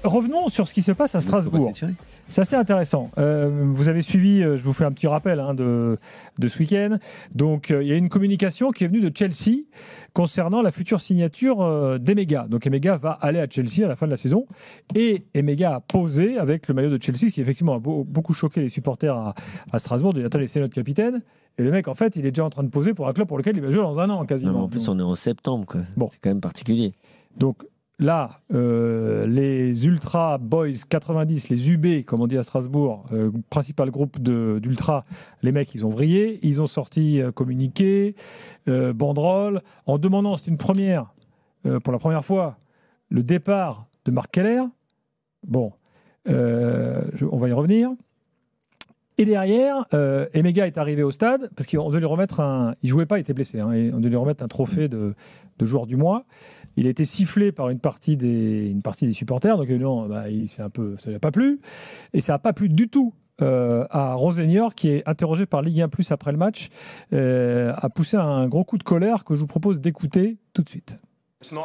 revenons sur ce qui se passe à Strasbourg. C'est assez intéressant. Vous avez suivi, je vous fais un petit rappel de ce week-end. Donc, il y a une communication qui est venue de Chelsea concernant la future signature d'Emega. Donc, Emega va aller à Chelsea à la fin de la saison. Et Emega a posé avec le maillot de Chelsea, ce qui effectivement a beaucoup choqué les supporters à Strasbourg. De attends, c'est notre capitaine. Et le mec, en fait, il est déjà en train de poser pour un club pour lequel il va jouer dans un an, quasiment. Non, en plus, on est en septembre, quoi. Bon. C'est quand même particulier. Donc, là, les Ultra Boys 90, les UB, comme on dit à Strasbourg, principal groupe d'Ultra, les mecs, ils ont vrillé, ils ont sorti communiqué, banderole, en demandant, c'est une première, pour la première fois, le départ de Marc Keller. Bon, on va y revenir. Et derrière, Emega est arrivé au stade, parce qu'on devait lui remettre il jouait pas, il était blessé, et on devait lui remettre un trophée de joueur du mois. Il a été sifflé par une partie des supporters, donc évidemment, ça ne lui a pas plu. Et ça n'a pas plu du tout à Rosenior, qui est interrogé par Ligue 1 Plus après le match, a poussé un gros coup de colère que je vous propose d'écouter tout de suite. Ce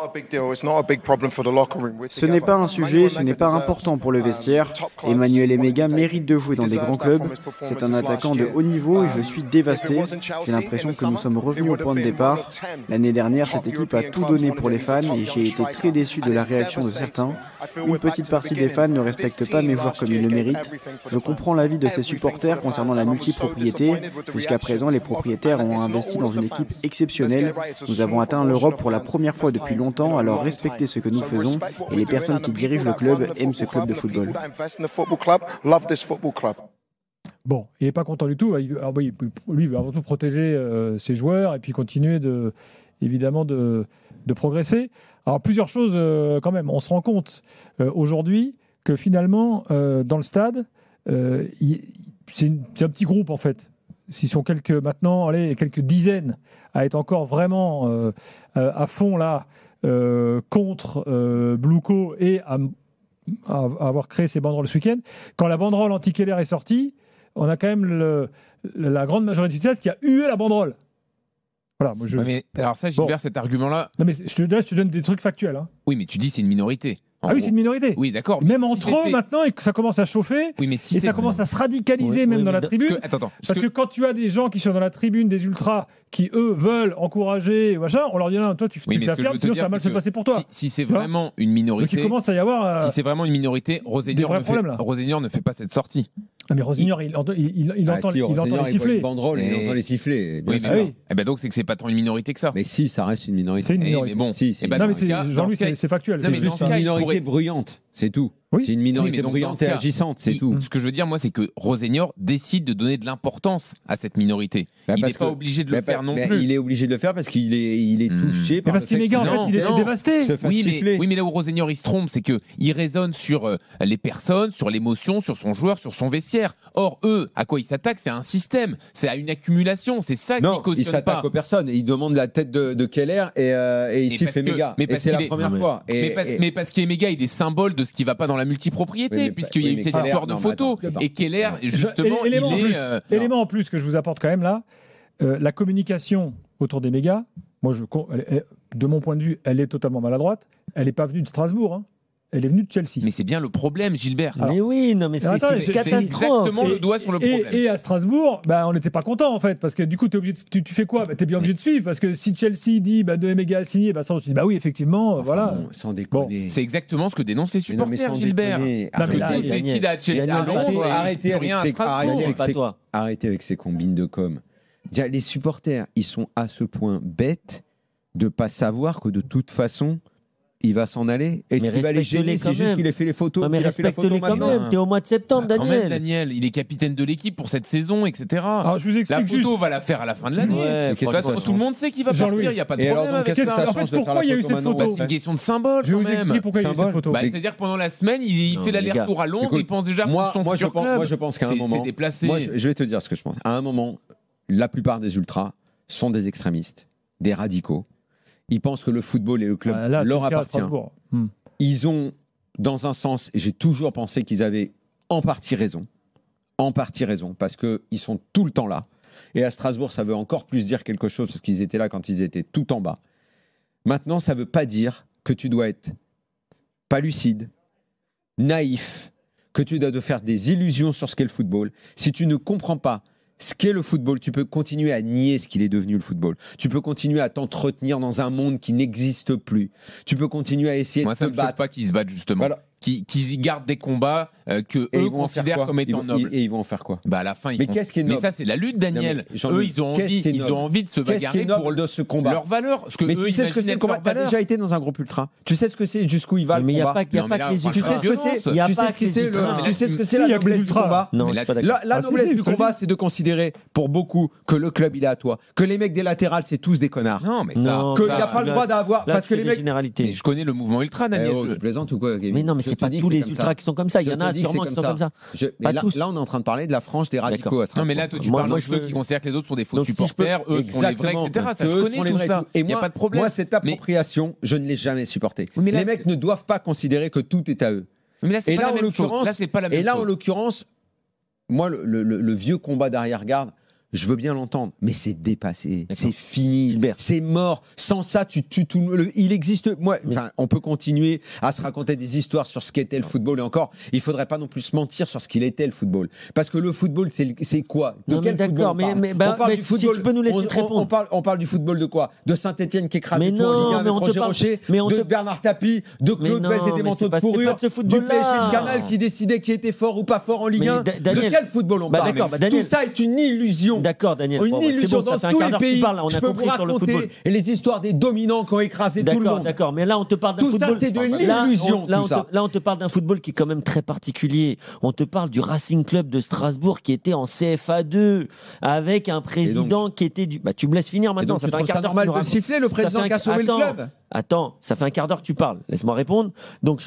n'est pas un sujet, ce n'est pas important pour le vestiaire. Emmanuel Emega mérite de jouer dans des grands clubs. C'est un attaquant de haut niveau et je suis dévasté. J'ai l'impression que nous sommes revenus au point de départ. L'année dernière, cette équipe a tout donné pour les fans et j'ai été très déçu de la réaction de certains. Une petite partie des fans ne respecte pas mes joueurs comme ils le méritent. Je comprends l'avis de ces supporters concernant la multipropriété. Jusqu'à présent, les propriétaires ont investi dans une équipe exceptionnelle. Nous avons atteint l'Europe pour la première fois depuis longtemps, alors respectez ce que nous faisons et les personnes qui dirigent le club aiment ce club de football. Bon, il n'est pas content du tout. Lui, il veut avant tout protéger ses joueurs et puis continuer évidemment de progresser. Alors, plusieurs choses quand même. On se rend compte aujourd'hui que finalement, dans le stade, c'est un petit groupe en fait. S'ils sont maintenant quelques dizaines à être encore vraiment à fond là contre Bluco et à avoir créé ces banderoles ce week-end. Quand la banderole anti-Keller est sortie, on a quand même la grande majorité du stade qui a hué la banderole. Voilà, alors ça, Gilbert, cet argument-là... Non, mais je te donne des trucs factuels. Hein. Oui, mais tu dis c'est une minorité. Oui, c'est une minorité. Oui, d'accord. Même entre eux, maintenant, ça commence à chauffer et ça commence à se radicaliser dans la tribune. Parce que quand tu as des gens qui sont dans la tribune, des ultras, qui, eux, veulent encourager, on leur dit, non, toi, tu t'affirmes, sinon ça va mal se passer pour toi. Si c'est vraiment une minorité... Donc il commence à y avoir... si c'est vraiment une minorité, Rosenior ne fait pas cette sortie. Ah mais Rosenior, il entend les sifflets. Banderole, il entend les sifflets. Oui, donc c'est que c'est pas tant une minorité que ça. Mais si, ça reste une minorité. C'est une minorité. Mais bon, non, mais Jean-Louis, c'est factuel. C'est juste une minorité bruyante, c'est tout. Oui. C'est une minorité bruyante et agissante, c'est tout. Ce que je veux dire, moi, c'est que Rosenior décide de donner de l'importance à cette minorité. Il n'est pas obligé de le faire non plus. Il est obligé de le faire parce qu'il est touché par. Parce qu'Emega, en fait, il est dévasté. Oui, mais là où Rosenior il se trompe, c'est qu'il raisonne sur les personnes, sur l'émotion, sur son joueur, sur son vestiaire. Or, eux, à quoi ils s'attaquent, c'est à un système, c'est à une accumulation. C'est ça qu'ils cautionnent pas. Non, ils s'attaquent aux personnes. Ils demandent la tête de Keller et ils sifflent Emega. Et c'est la première fois. Mais parce qu'Emega, il est symbole de ce qui ne va pas dans la multipropriété. Puisqu'il y a eu cette histoire de photos. Et Keller, justement, élément en plus que je vous apporte quand même là, la communication autour des mégas, moi, de mon point de vue, elle est totalement maladroite. Elle n'est pas venue de Strasbourg, hein. Elle est venue de Chelsea. Mais c'est bien le problème, Gilbert. Mais oui, non, mais c'est une catastrophe. Exactement le doigt sur le problème. Et à Strasbourg, on n'était pas content en fait, parce que du coup, tu fais quoi ? Tu es bien obligé de suivre, parce que si Chelsea dit de Emega a signé, ça, on se dit oui, effectivement, voilà. Bon, sans déconner. Bon. C'est exactement ce que dénoncent les supporters, Gilbert. Arrêtez avec ces combines de com. Les supporters, ils sont à ce point bêtes de ne pas savoir que de toute façon, il va s'en aller. Et ce qui va les gêner, c'est juste qu'il ait fait les photos. Non, mais respecte-les quand même. T'es au mois de septembre, Daniel. Daniel, il est capitaine de l'équipe pour cette saison, etc. Alors, je vous explique la photo va la faire à la fin de l'année. Ouais, de toute façon, tout le monde sait qu'il va partir. Il n'y a pas de problème avec ça. En fait, pourquoi il y a eu cette photo ? C'est une question de symbole. Je vais vous expliquer pourquoi il y a eu cette photo. C'est-à-dire que pendant la semaine, il fait l'aller-retour à Londres. Il pense déjà à son futur club. Moi, je pense qu'à un moment, je vais te dire ce que je pense. À un moment, la plupart des ultras sont des extrémistes, des radicaux. Ils pensent que le football et le club leur appartient. Ils ont, dans un sens, et j'ai toujours pensé qu'ils avaient en partie raison, parce qu'ils sont tout le temps là. Et à Strasbourg, ça veut encore plus dire quelque chose, parce qu'ils étaient là quand ils étaient tout en bas. Maintenant, ça ne veut pas dire que tu dois être pas lucide, naïf, que tu dois te faire des illusions sur ce qu'est le football, si tu ne comprends pas ce qu'est le football, tu peux continuer à nier ce qu'il est devenu le football. Tu peux continuer à t'entretenir dans un monde qui n'existe plus. Tu peux continuer à essayer de te battre. Moi, ça me choque pas qu'ils se battent justement. Voilà. Qu'ils y gardent des combats que eux considèrent comme étant nobles. Et ils vont en faire quoi? À la fin, mais ça, c'est la lutte, Daniel. Eux, ils ont envie de se bagarrer pour ce combat. Leurs valeurs. Mais tu sais ce que c'est le combat? Tu as déjà été dans un groupe ultra. Tu sais ce que c'est, jusqu'où il va le combat. Mais il n'y a pas que les ultras. Tu sais ce que c'est? Tu sais ce que c'est la noblesse du combat? Non, la noblesse du combat, c'est de considérer pour beaucoup que le club, il est à toi. Que les mecs des latérales, c'est tous des connards. Non, mais qu'il n'y a pas le droit d'avoir. Parce que les mecs. Je connais le mouvement ultra, Daniel. Tu plaisantes ou quoi? Mais non, mais c'est pas tous les ultras qui sont comme ça. Il y en a sûrement qui sont comme ça. Là, on est en train de parler de la frange des radicaux. Non, mais là, toi, tu parles de ceux qui considèrent que les autres sont des faux supporters, eux sont les vrais, etc. Ça, je connais tout ça. Il n'y a pas de problème. Moi, cette appropriation, je ne l'ai jamais supportée. Les mecs ne doivent pas considérer que tout est à eux. Mais là, c'est pas la même chose. Là, c'est pas la même chose. Et là, en l'occurrence, moi, le vieux combat d'arrière-garde, je veux bien l'entendre, mais c'est dépassé, c'est fini, c'est mort. Sans ça, tu tues tout. Il existe. On peut continuer à se raconter des histoires sur ce qu'était le football, et encore, il faudrait pas non plus se mentir sur ce qu'il était le football, parce que le football, c'est quoi? Non, mais d'accord, mais si tu peux nous laisser répondre. On parle du football de quoi? De Saint-Etienne qui écrase tout en Ligue 1 avec Roger Rocher, de Bernard Tapie, de Claude Bess et des manteaux de fourrure, du PSG de Canal qui décidait qui était fort ou pas fort en Ligue 1. De quel football on parle? Tout ça est une illusion. D'accord, Daniel. Une illusion dans tous les pays. Je peux vous raconter les histoires des dominants qui ont écrasé tout le monde. D'accord, mais là on te parle d'un football. Tout ça, c'est de l'illusion. Là, on te parle d'un football qui est quand même très particulier. On te parle du Racing Club de Strasbourg qui était en CFA2 avec un président qui était du. Tu me laisses finir maintenant. Ça fait un quart d'heure normal de siffler le président qui a sauvé le club. Attends, ça fait un quart d'heure que tu parles. Laisse-moi répondre. Donc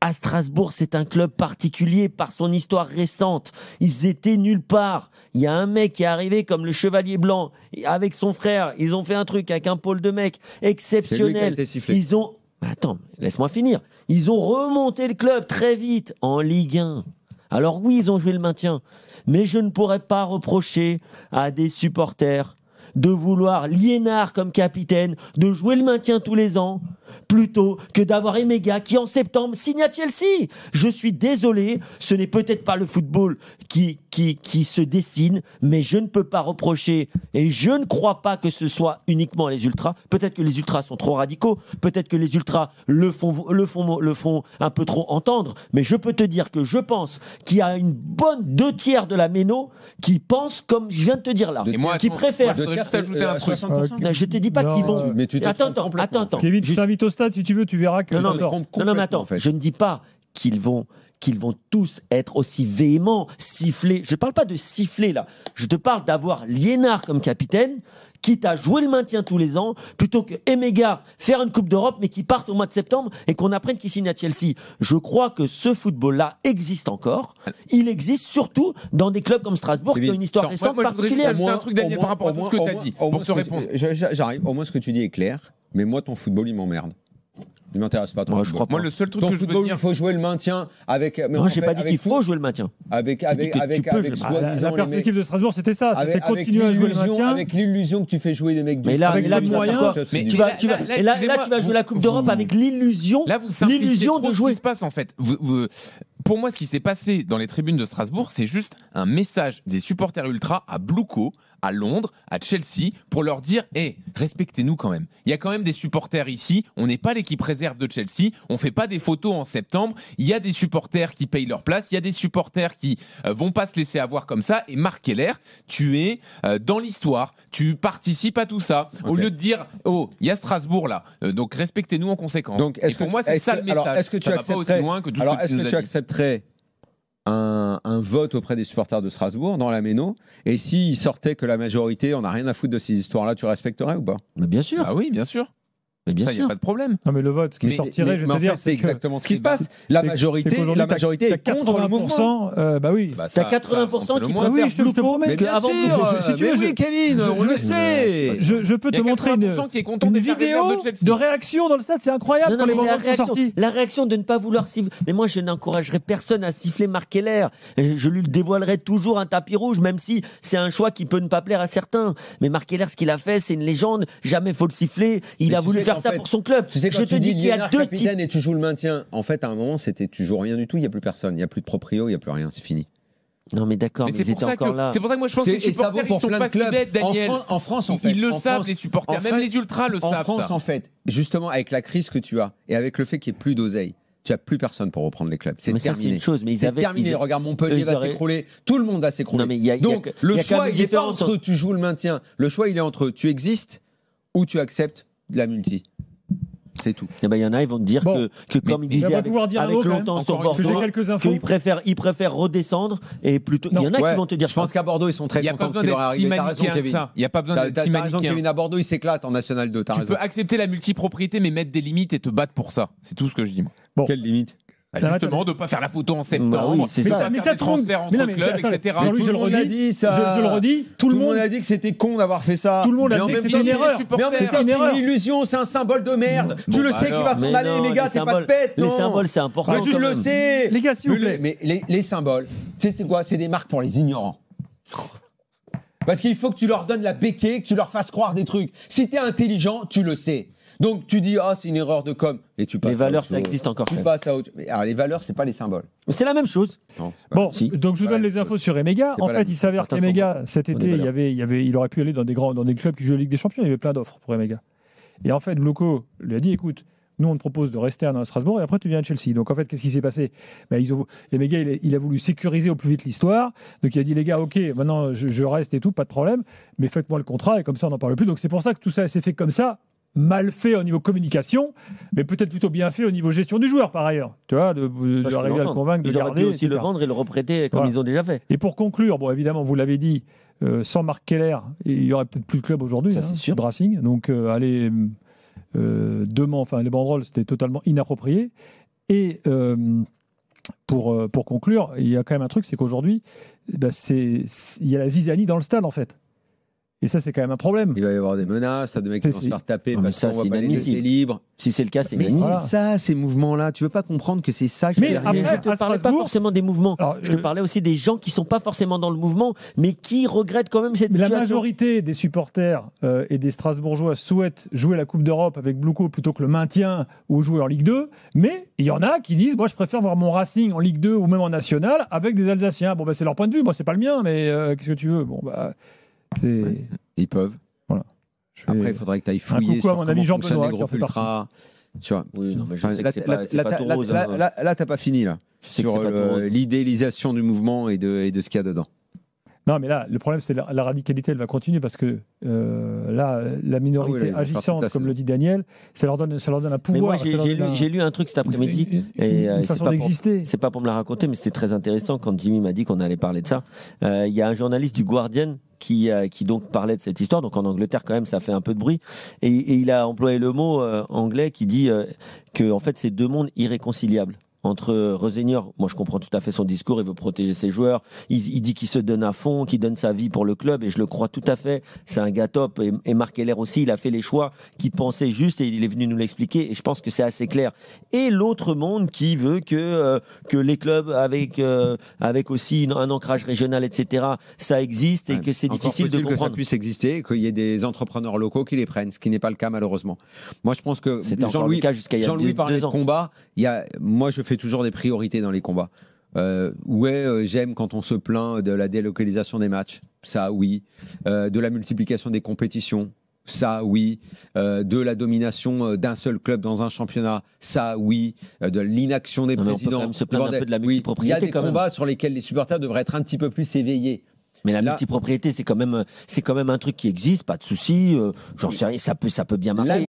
à Strasbourg, c'est un club particulier par son histoire récente. Ils étaient nulle part. Il y a un mec qui est arrivé comme le Chevalier Blanc avec son frère. Ils ont fait un truc avec un pôle de mecs exceptionnel. Ils ont. Attends, laisse-moi finir. Ils ont remonté le club très vite en Ligue 1. Alors oui, ils ont joué le maintien. Mais je ne pourrais pas reprocher à des supporters de vouloir Liénard comme capitaine, de jouer le maintien tous les ans, plutôt que d'avoir Emega qui en septembre signe à Chelsea. Je suis désolé, ce n'est peut-être pas le football qui se dessine, mais je ne peux pas reprocher, et je ne crois pas que ce soit uniquement les ultras. Peut-être que les ultras sont trop radicaux, peut-être que les ultras le font un peu trop entendre, mais je peux te dire que je pense qu'il y a une bonne 2/3 de la méno qui pense comme je viens de te dire là, qui préfère. Je voudrais juste ajouter un truc. Je te dis pas qu'ils vont. Attends. Kevin, je t'invite au stade si tu veux, tu verras que. Non, mais attends, je ne dis pas qu'ils vont tous être aussi véhéments, siffler. Je ne parle pas de siffler là. Je te parle d'avoir Liénard comme capitaine, quitte à jouer le maintien tous les ans, plutôt que Emega faire une Coupe d'Europe, mais qui parte au mois de septembre et qu'on apprenne qu'il signe à Chelsea. Je crois que ce football-là existe encore. Il existe surtout dans des clubs comme Strasbourg qui ont une histoire récente particulière. Je voudrais un truc, Daniel, par rapport à tout ce que tu as dit, pour te répondre. J'arrive. Au moins, ce que tu dis est clair, mais moi, ton football, il m'emmerde. Il m'intéresse pas. Moi, le seul truc ton que je veux dire, il faut jouer le maintien avec. Non, j'ai pas dit qu'il faut jouer le maintien. La perspective de Strasbourg, c'était ça. C'était continuer à jouer le maintien. Avec l'illusion que tu fais jouer des mecs. Mais là, tu vas jouer la Coupe d'Europe avec l'illusion. Là, vous simplifiez trop ce qui se passe en fait. Pour moi, ce qui s'est passé dans les tribunes de Strasbourg, c'est juste un message des supporters ultras à Blueco, à Londres, à Chelsea, pour leur dire respectez-nous quand même. Il y a quand même des supporters ici. On n'est pas l'équipe réserve de Chelsea. On fait pas des photos en septembre. Il y a des supporters qui payent leur place. Il y a des supporters qui vont pas se laisser avoir comme ça. Et Marc Keller, tu es dans l'histoire. Tu participes à tout ça. Okay. Au lieu de dire il y a Strasbourg là. Donc respectez-nous en conséquence. Donc, et pour moi, c'est ça le message. Alors, est-ce que tu accepterais, va pas aussi loin que tout ce que tu nous as dit. Accepterais un vote auprès des supporters de Strasbourg dans la Méno, et s'il sortait que la majorité on n'a rien à foutre de ces histoires-là, tu respecterais ou pas? Mais bien sûr. Ah oui, bien sûr. Mais bien ça, il n'y a pas de problème. Non, mais le vote, ce qui sortirait, je vais te dire, c'est exactement ce qui se passe. La majorité est contre le mouvement. Bah oui. T'as 80% qui préfèrent je te promets qu'avant. Si tu veux, oui, Kevin, je le sais. Je peux te montrer une vidéo de réaction dans le stade, c'est incroyable quand les moments sont sortis. La réaction de ne pas vouloir siffler. Mais moi, je n'encouragerais personne à siffler Marc Keller. Je lui dévoilerai toujours un tapis rouge, même si c'est un choix qui peut ne pas plaire à certains. Mais Marc Keller, ce qu'il a fait, c'est une légende. Jamais faut le siffler. Il a voulu faire faire ça pour son club. Tu sais, je te dis qu'il y a 2 types. Et tu joues le maintien. En fait, à un moment, tu joues rien du tout. Il n'y a plus personne. Il n'y a plus de proprio. Il n'y a plus rien. C'est fini. Non mais d'accord, mais ils étaient encore là. C'est pour ça que moi je pense que les supporters ils sont pas si bêtes, Daniel. En France, en fait, ils le savent, les supporters, même les ultras le savent. En France, en fait, justement avec la crise que tu as et avec le fait qu'il n'y ait plus d'oseille, tu n'as plus personne pour reprendre les clubs. C'est terminé. C'est une chose, mais ils avaient terminé. Regarde, Montpellier va s'écrouler, tout le monde va s'écrouler. Donc le choix il est pas entre tu joues le maintien, le choix il est entre tu existes ou tu acceptes la multi. C'est tout. Il y en a, ils vont te dire que comme ils disaient avec longtemps sur Bordeaux, ils préfèrent redescendre et plutôt. Il y en a qui vont te dire. Je pense qu'à Bordeaux, ils sont très contents de ce qui leur est arrivé. T'as raison, Kevin. Il n'y a pas besoin d'être si manichéen. Kevin, à Bordeaux, ils s'éclatent en National 2. Tu peux accepter la multipropriété, mais mettre des limites et te battre pour ça. C'est tout ce que je dis. Quelle limite? Justement, de ne pas faire la photo en septembre, c'est ça. Mais ça transfert entre clubs, etc. Je le redis, tout le monde a dit que c'était con d'avoir fait ça. Tout le monde a dit que c'était une erreur. C'était une illusion, c'est un symbole de merde. Tu le sais qu'il va s'en aller, les gars, c'est pas de pète. Les symboles, c'est important. Tu le sais. Les gars, s'il vous plaît. Mais les symboles, tu sais, c'est quoi? C'est des marques pour les ignorants. Parce qu'il faut que tu leur donnes la béquille, que tu leur fasses croire des trucs. Si t'es intelligent, tu le sais. Donc tu dis c'est une erreur de com et tu passes. Les valeurs ça existe encore. Tu passes à autre. Alors les valeurs c'est pas les symboles. Mais c'est la même chose. Non, donc je vous donne les infos sur Emega. En fait, il s'avère qu'Emega cet été il aurait pu aller dans des clubs qui jouent la Ligue des Champions. Il y avait plein d'offres pour Emega. Et en fait, Blocco lui a dit écoute, nous on te propose de rester à Strasbourg et après tu viens à Chelsea. Donc en fait, qu'est-ce qui s'est passé? Emega il a voulu sécuriser au plus vite l'histoire. Donc il a dit les gars, ok, maintenant je reste et tout, pas de problème, mais faites-moi le contrat et comme ça on n'en parle plus. Donc c'est pour ça que tout ça s'est fait comme ça. Mal fait au niveau communication, mais peut-être plutôt bien fait au niveau gestion du joueur par ailleurs. Tu vois, de arriver à le convaincre de garder. Ils auraient pu aussi le vendre et le reprêter comme ils ont déjà fait. Et pour conclure, bon évidemment, vous l'avez dit, sans Marc Keller, il y aurait peut-être plus de club aujourd'hui. Ça c'est sûr. De Racing. Donc les banderoles, c'était totalement inapproprié. Et pour conclure, il y a quand même un truc, c'est qu'aujourd'hui, il y a la zizanie dans le stade en fait. Et ça, c'est quand même un problème. Il va y avoir des menaces, des mecs qui vont se faire taper parce qu'on va pas les laisser libres. Si c'est le cas, c'est inadmissible. Mais c'est ça, ces mouvements-là. Tu veux pas comprendre que c'est ça qui est derrière. Mais je ne parlais pas forcément des mouvements. Alors, je te parlais aussi des gens qui ne sont pas forcément dans le mouvement, mais qui regrettent quand même cette situation. La majorité des supporters et des Strasbourgeois souhaitent jouer la Coupe d'Europe avec Blocco plutôt que le maintien ou jouer en Ligue 2. Mais il y en a qui disent moi, je préfère voir mon Racing en Ligue 2 ou même en National avec des Alsaciens. Bon, c'est leur point de vue. Moi, c'est pas le mien, mais qu'est-ce que tu veux? Bon, ils peuvent. Voilà. Après, il faudrait que tu ailles fouiller sur comment fonctionnent les groupes ultras. Tu vois. Oui, non, mais je sais que c'est pas tout rose. Là, t'as pas fini là. Sur l'idéalisation du mouvement et de ce qu'il y a dedans. Non, mais là, le problème, c'est la radicalité, elle va continuer parce que là, la minorité agissante, comme le dit Daniel, ça leur donne un pouvoir. J'ai lu un truc cet après-midi. Une façon d'exister. C'est pas pour me la raconter, mais c'était très intéressant quand Jimmy m'a dit qu'on allait parler de ça. Il y a un journaliste du Guardian qui donc parlait de cette histoire. Donc en Angleterre, quand même, ça fait un peu de bruit. Et il a employé le mot anglais qui dit que en fait, c'est deux mondes irréconciliables. Entre Rosenior, moi je comprends tout à fait son discours, il veut protéger ses joueurs, il dit qu'il se donne à fond, qu'il donne sa vie pour le club, et je le crois tout à fait, c'est un gars top, et Marc Keller aussi, il a fait les choix qu'il pensait juste, et il est venu nous l'expliquer, et je pense que c'est assez clair. Et l'autre monde qui veut que les clubs avec aussi un ancrage régional, etc., ça existe, et que c'est difficile de comprendre. Que ça puisse exister, qu'il y ait des entrepreneurs locaux qui les prennent, ce qui n'est pas le cas malheureusement. Moi je pense que Jean-Louis parlait de combat, moi je fais toujours des priorités dans les combats. J'aime quand on se plaint de la délocalisation des matchs, ça oui. De la multiplication des compétitions, ça oui. De la domination d'un seul club dans un championnat, ça oui. De l'inaction des présidents. On peut quand même se plaindre un peu de la multipropriété. Il y a des combats sur lesquels les supporters devraient être un petit peu plus éveillés. Mais la multipropriété, c'est quand même un truc qui existe, pas de souci. J'en sais rien, ça peut bien marcher.